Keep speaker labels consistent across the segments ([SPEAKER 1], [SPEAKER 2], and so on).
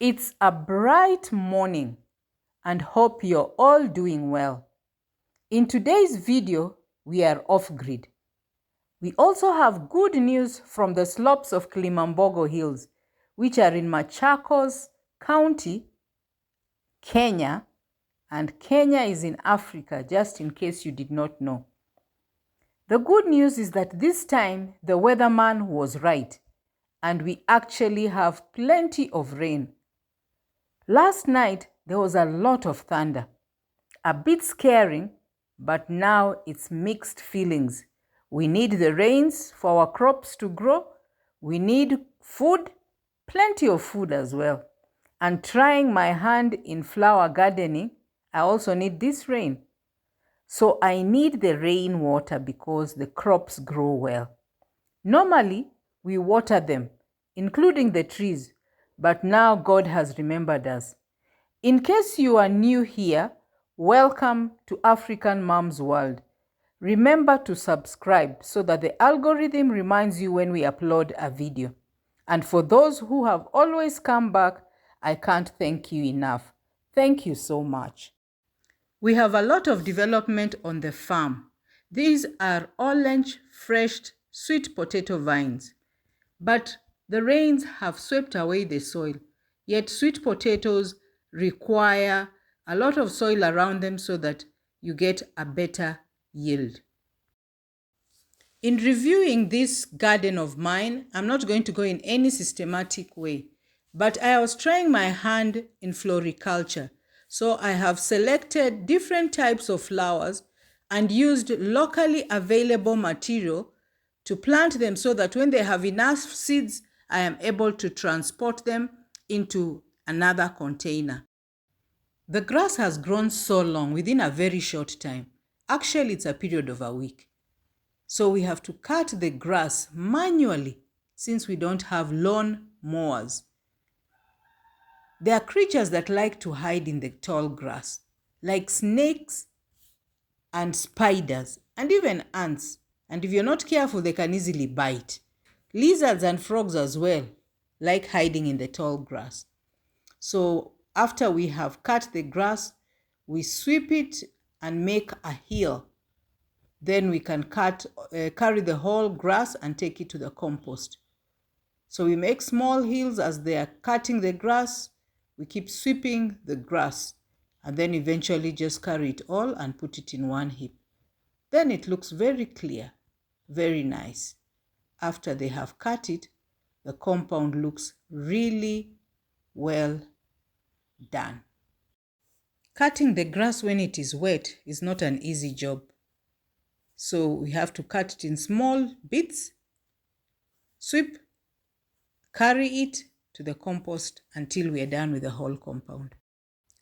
[SPEAKER 1] It's a bright morning and hope you're all doing well. In today's video, we are off-grid. We also have good news from the slopes of Kilimambogo Hills, which are in Machakos County, Kenya, and Kenya is in Africa, just in case you did not know. The good news is that this time the weatherman was right, and we actually have plenty of rain. Last night, there was a lot of thunder. A bit scaring, but now it's mixed feelings. We need the rains for our crops to grow. We need food, plenty of food as well. And trying my hand in flower gardening, I also need this rain. So I need the rainwater because the crops grow well. Normally, we water them, including the trees, but now God has remembered us. In case you are new here, welcome to African Mom's World. Remember to subscribe so that the algorithm reminds you when we upload a video. And for those who have always come back, I can't thank you enough. Thank you so much. We have a lot of development on the farm. These are orange, fresh, sweet potato vines. But the rains have swept away the soil. Yet sweet potatoes require a lot of soil around them so that you get a better yield. In reviewing this garden of mine, I'm not going to go in any systematic way, but I was trying my hand in floriculture. So I have selected different types of flowers and used locally available material to plant them so that when they have enough seeds, I am able to transport them into another container. The grass has grown so long within a very short time. Actually, it's a period of a week. So we have to cut the grass manually since we don't have lawn mowers. There are creatures that like to hide in the tall grass, like snakes and spiders and even ants. And if you're not careful, they can easily bite. Lizards and frogs as well like hiding in the tall grass. So after we have cut the grass, we sweep it and make a hill. Then we can carry the whole grass and take it to the compost. So we make small hills as they are cutting the grass. We keep sweeping the grass and then eventually just carry it all and put it in one heap. Then it looks very clear, very nice. After they have cut it, the compound looks really well done. Cutting the grass when it is wet is not an easy job. So we have to cut it in small bits, sweep, carry it to the compost until we are done with the whole compound.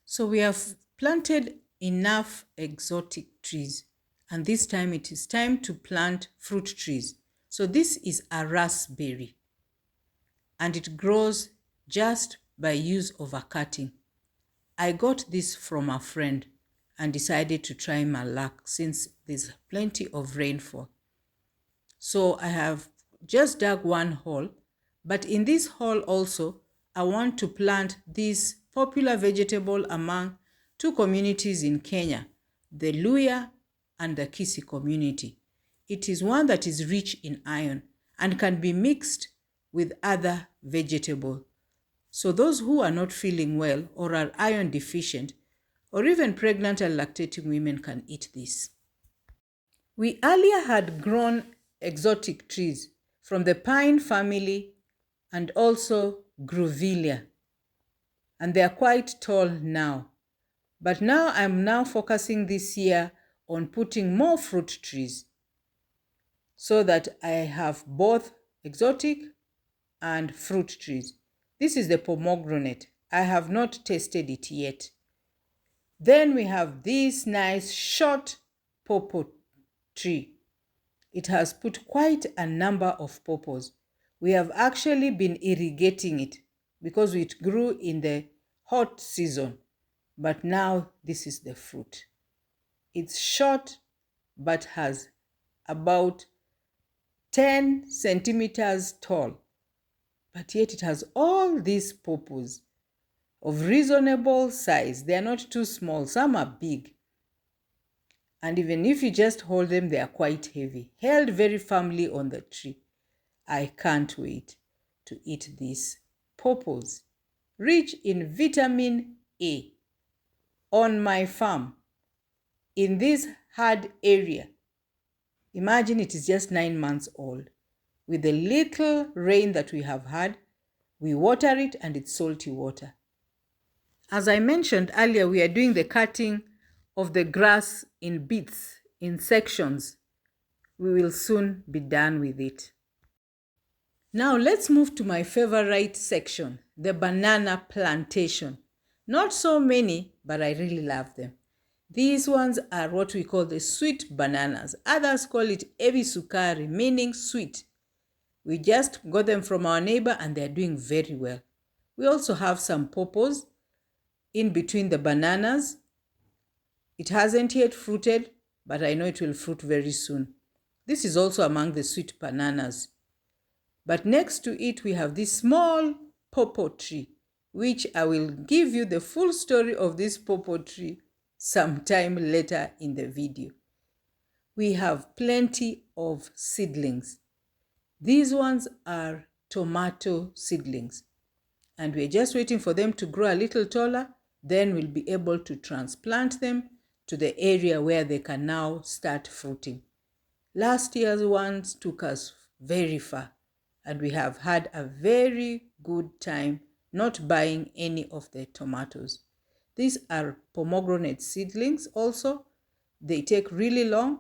[SPEAKER 1] So we have planted enough exotic trees, and this time it is time to plant fruit trees. So this is a raspberry, and it grows just by use of a cutting. I got this from a friend and decided to try my luck since there's plenty of rainfall. So I have just dug one hole, but in this hole also, I want to plant this popular vegetable among two communities in Kenya, the Luya and the Kisi community. It is one that is rich in iron and can be mixed with other vegetables. So those who are not feeling well or are iron deficient, or even pregnant and lactating women can eat this. We earlier had grown exotic trees from the pine family and also grevillea, and they are quite tall now. But now I'm focusing this year on putting more fruit trees so that I have both exotic and fruit trees. This is the pomegranate. I have not tasted it yet. Then we have this nice short Popo Tree. It has put quite a number of pawpaws. We have actually been irrigating it because it grew in the hot season. But now this is the fruit. It's short but has about 10 centimeters tall. But yet it has all these pawpaws. of reasonable size. They are not too small. Some are big. And even if you just hold them, they are quite heavy. Held very firmly on the tree. I can't wait to eat these pawpaws, rich in vitamin A. On my farm, in this hard area, imagine it is just 9 months old. With the little rain that we have had, we water it and it's salty water. As I mentioned earlier, we are doing the cutting of the grass in bits, in sections. We will soon be done with it. Now let's move to my favorite section, the banana plantation. Not so many, but I really love them. These ones are what we call the sweet bananas. Others call it ebi sukari, meaning sweet. We just got them from our neighbor and they're doing very well. We also have some pawpaws in between the bananas. It hasn't yet fruited, but I know it will fruit very soon. This is also among the sweet bananas. But next to it, we have this small popo tree, which I will give you the full story of this popo tree sometime later in the video. We have plenty of seedlings. These ones are tomato seedlings, and we're just waiting for them to grow a little taller. Then we'll be able to transplant them to the area where they can now start fruiting. Last year's ones took us very far, and we have had a very good time not buying any of the tomatoes. These are pomegranate seedlings also. They take really long,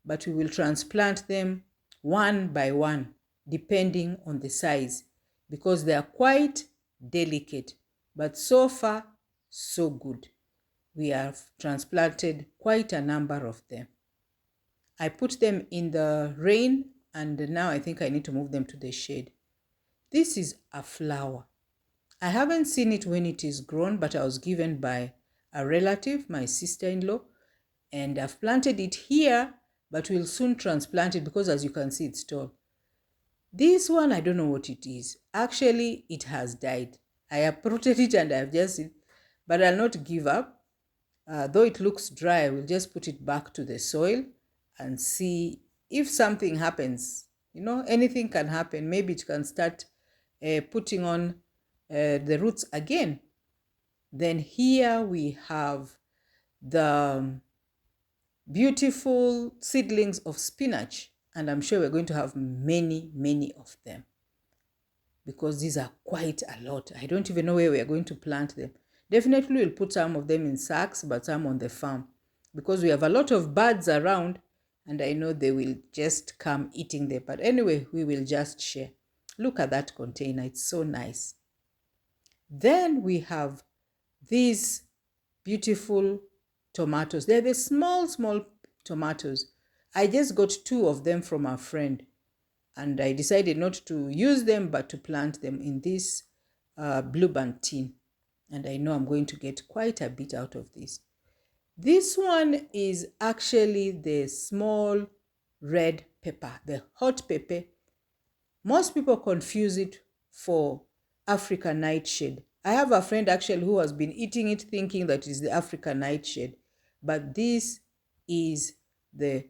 [SPEAKER 1] but we will transplant them one by one, depending on the size, because they are quite delicate. But so far, so good. We have transplanted quite a number of them. I put them in the rain, and now I think I need to move them to the shade. This is a flower. I haven't seen it when it is grown, but I was given by a relative, my sister-in-law, and I've planted it here, but we'll soon transplant it because as you can see, it's tall. This one, I don't know what it is. Actually, it has died. I uprooted it and I've just, but I'll not give up. Though it looks dry, I will just put it back to the soil and see if something happens. You know, anything can happen. Maybe it can start putting on the roots again. Then here we have the beautiful seedlings of spinach, and I'm sure we're going to have many of them because these are quite a lot. I don't even know where we are going to plant them. Definitely we'll put some of them in sacks, but some on the farm because we have a lot of birds around and I know they will just come eating them. But anyway, we will just share. Look at that container. It's so nice. Then we have these beautiful tomatoes. They're the small tomatoes. I just got 2 of them from a friend and I decided not to use them but to plant them in this blue band tin. And I know I'm going to get quite a bit out of this. This one is actually the small red pepper, the hot pepper. Most people confuse it for African nightshade. I have a friend actually who has been eating it thinking that it is the African nightshade. But this is the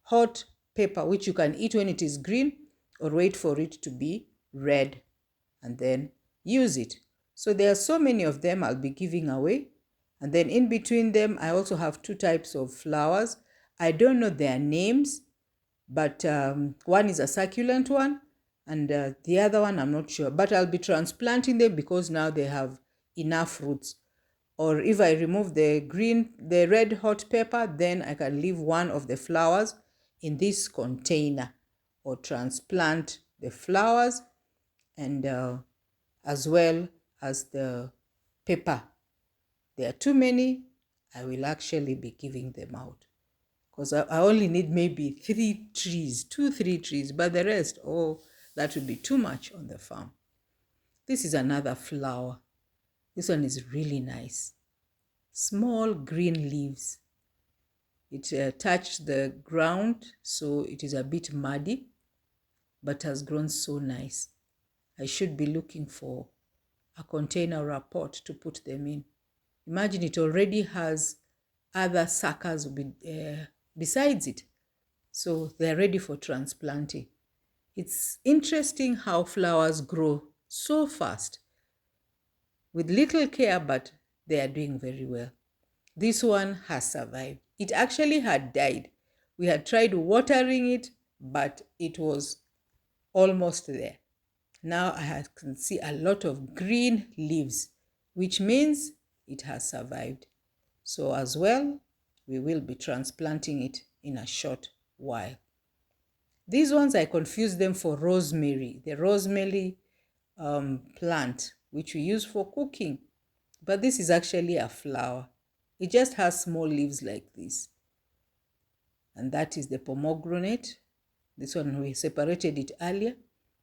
[SPEAKER 1] hot pepper, which you can eat when it is green or wait for it to be red and then use it. So there are so many of them I'll be giving away. And then in between them, I also have 2 types of flowers. I don't know their names, but one is a succulent one and the other one I'm not sure. But I'll be transplanting them because now they have enough roots. Or if I remove the red hot pepper, then I can leave one of the flowers in this container or transplant the flowers and as well as the pepper. There are too many, I will actually be giving them out because I only need maybe 3 trees, 2-3 trees, but the rest, oh, that would be too much on the farm. This is another flower. This one is really nice. Small green leaves. It touched the ground, so it is a bit muddy, but has grown so nice. I should be looking for a container or a pot to put them in. Imagine it already has other suckers besides it. So they're ready for transplanting. It's interesting how flowers grow so fast with little care, but they are doing very well. This one has survived. It actually had died. We had tried watering it, but it was almost there. Now I can see a lot of green leaves, which means it has survived. So as well, we will be transplanting it in a short while. These ones, I confuse them for rosemary, the rosemary plant, which we use for cooking. But this is actually a flower. It just has small leaves like this. And that is the pomegranate. This one, we separated it earlier,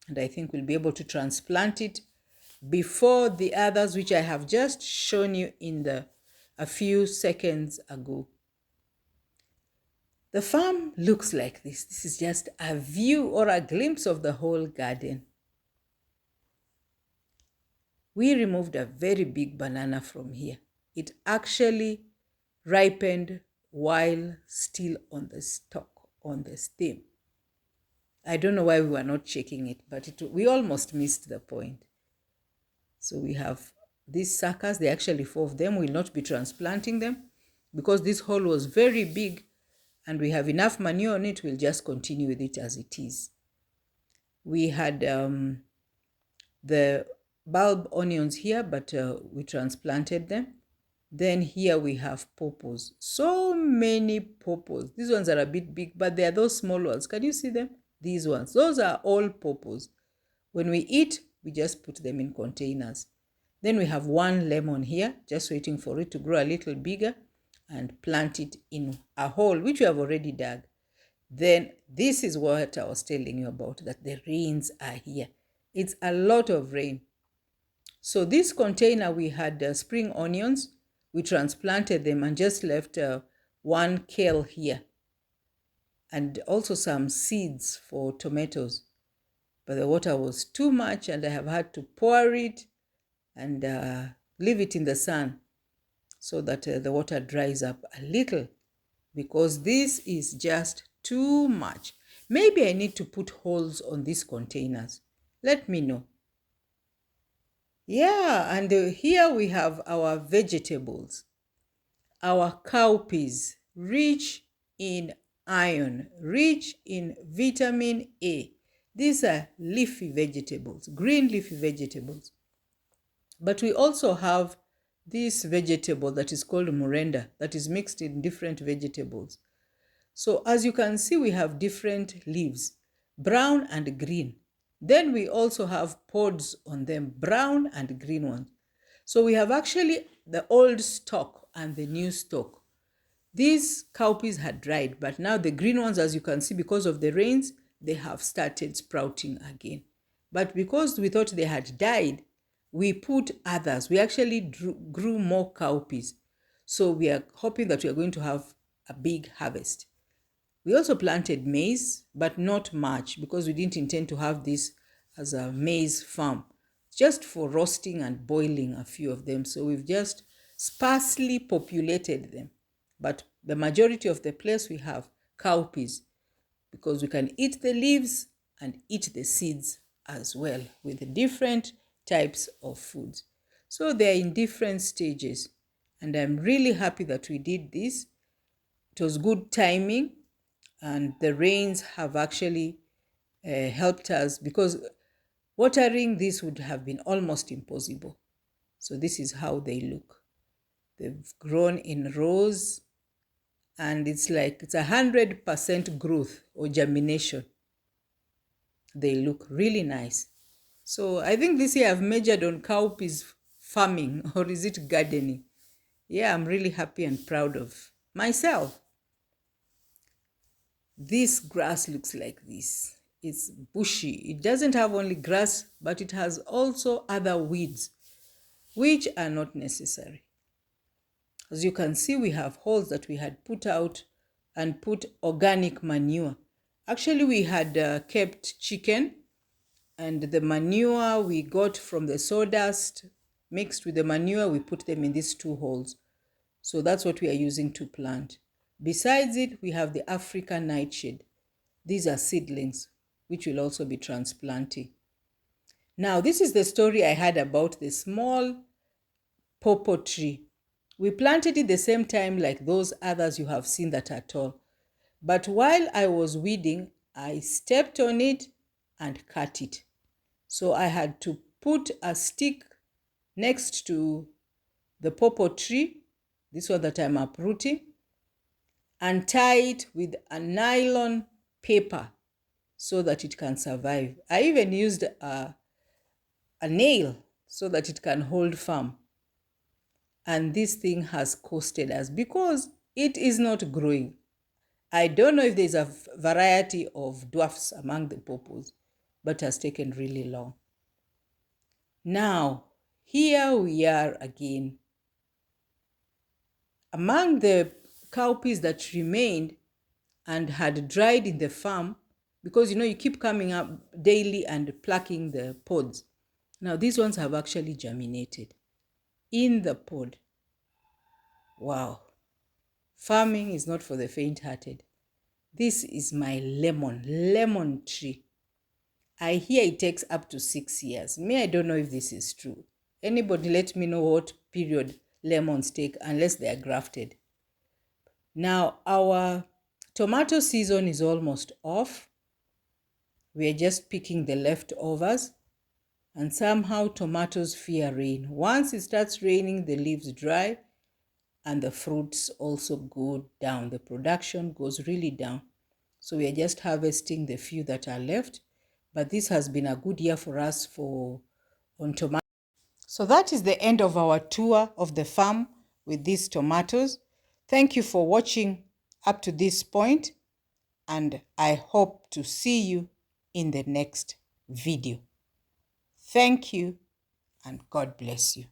[SPEAKER 1] and I think we'll be able to transplant it before the others, which I have just shown you in a few seconds ago. The farm looks like this. This is just a view or a glimpse of the whole garden. We removed a very big banana from here. It actually ripened while still on the stalk, on the stem. I don't know why we were not checking it, but we almost missed the point. So we have these suckers. There are actually 4 of them. We'll not be transplanting them because this hole was very big and we have enough manure on it. We'll just continue with it as it is. We had the bulb onions here, but we transplanted them. Then here we have popos. So many popos. These ones are a bit big, but they are those small ones. Can you see them? These ones. Those are all popos. When we eat, we just put them in containers. Then we have 1 lemon here, just waiting for it to grow a little bigger and plant it in a hole, which we have already dug. Then this is what I was telling you about, that the rains are here. It's a lot of rain. So this container, we had spring onions. We transplanted them and just left 1 kale here. And also some seeds for tomatoes. But the water was too much and I have had to pour it and leave it in the sun so that the water dries up a little, because this is just too much. Maybe I need to put holes on these containers. Let me know. Yeah, and here we have our vegetables, our cowpeas, rich in iron, rich in vitamin A. These are leafy vegetables, green leafy vegetables. But we also have this vegetable that is called murenda, that is mixed in different vegetables. So as you can see, we have different leaves, brown and green. Then we also have pods on them, brown and green ones. So we have actually the old stalk and the new stalk. These cowpeas had dried, but now the green ones, as you can see, because of the rains, they have started sprouting again. But because we thought they had died, we put others. We actually grew more cowpeas. So we are hoping that we are going to have a big harvest. We also planted maize, but not much because we didn't intend to have this as a maize farm, just for roasting and boiling a few of them. So we've just sparsely populated them. But the majority of the place we have cowpeas because we can eat the leaves and eat the seeds as well with the different types of foods. So they're in different stages and I'm really happy that we did this. It was good timing and the rains have actually helped us because watering this would have been almost impossible. So this is how they look. They've grown in rows and it's 100% growth or germination. They look really nice. So I think this year I've majored on cowpeas farming, or is it gardening? Yeah, I'm really happy and proud of myself. This grass looks like this. It's bushy. It doesn't have only grass, but it has also other weeds, which are not necessary. As you can see, we have holes that we had put out and put organic manure. Actually, we had kept chicken, and the manure we got from the sawdust mixed with the manure, we put them in these 2 holes. So that's what we are using to plant. Besides it, we have the African nightshade. These are seedlings, which will also be transplanting. Now, this is the story I had about the small Popo tree. We planted it the same time like those others you have seen that are tall. But while I was weeding, I stepped on it and cut it. So I had to put a stick next to the Popo tree, this one that I'm uprooting, and tie it with a nylon paper so that it can survive. I even used a nail so that it can hold firm. And this thing has costed us because it is not growing. I don't know if there's a variety of dwarfs among the popos, but it has taken really long. Now, here we are again. Among the cowpeas that remained and had dried in the farm, because you keep coming up daily and plucking the pods. Now these ones have actually germinated in the pod. Wow. Farming is not for the faint-hearted. This is my lemon tree. I hear it takes up to 6 years. I don't know if this is true. Anybody let me know what period lemons take unless they are grafted. Now our tomato season is almost off. We are just picking the leftovers, and somehow tomatoes fear rain. Once it starts raining, the leaves dry and the fruits also go down. The production goes really down. So we are just harvesting the few that are left. But this has been a good year for us on tomatoes. So that is the end of our tour of the farm with these tomatoes. Thank you for watching up to this point, and I hope to see you in the next video. Thank you, and God bless you.